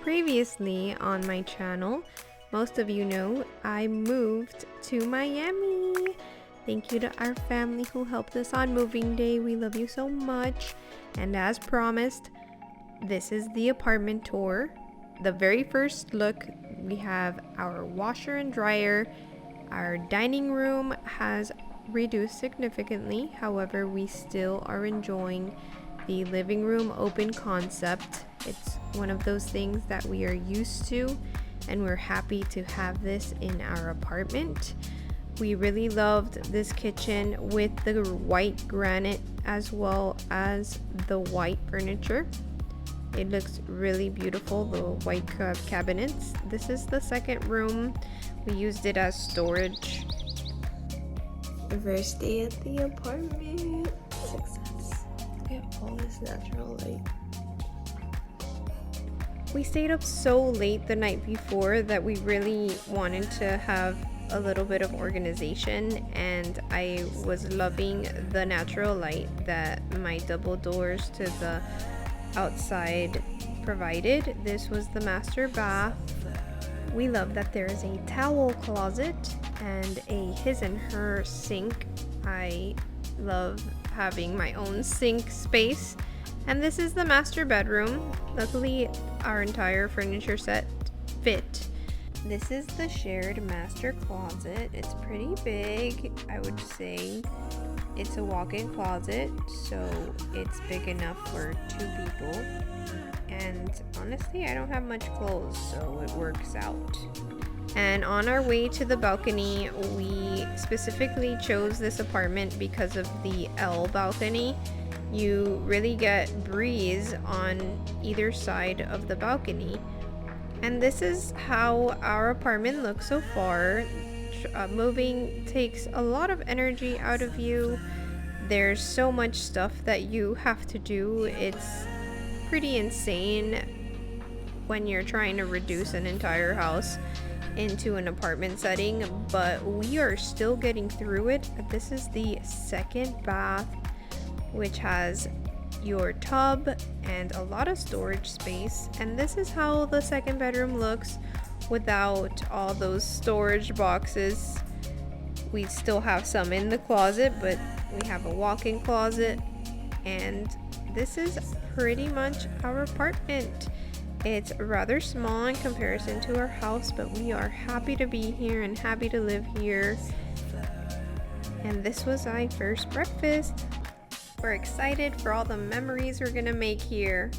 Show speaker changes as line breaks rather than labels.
Previously on my channel, most of you know I moved to Miami. Thank you to our family who helped us on moving day. We love you so much. And as promised, this is the apartment tour. The very first look, we have our washer and dryer. Our dining room has reduced significantly. However, we still are enjoying the living room open concept. It's one of those things that we are used to, and we're happy to have this in our apartment. We really loved this kitchen with the white granite as well as the white furniture. It looks really beautiful, the white cabinets. This is the second room. We used it as storage.
First day at the apartment. Success. Look at all this natural light.
We stayed up so late the night before that we really wanted to have a little bit of organization, and I was loving the natural light that my double doors to the outside provided. This was the master bath. We love that there is a towel closet and a his and her sink. I love having my own sink space. And this is the master bedroom. Luckily, our entire furniture set fit. This is the shared master closet. It's pretty big, I would say. It's a walk-in closet, so it's big enough for 2 people. And honestly, I don't have much clothes, so it works out. And on our way to the balcony, we specifically chose this apartment because of the L balcony. You really get breeze on either side of the balcony. And this is how our apartment looks so far. Moving takes a lot of energy out of you. There's so much stuff that you have to do. It's pretty insane when you're trying to reduce an entire house into an apartment setting, but we are still getting through it. This is the second bath, which has your tub and a lot of storage space. And this is how the second bedroom looks without all those storage boxes. We still have some in the closet, but we have a walk-in closet, and this is pretty much our apartment. It's rather small in comparison to our house, but we are happy to be here and happy to live here. And this was my first breakfast. We're excited for all the memories we're gonna make here.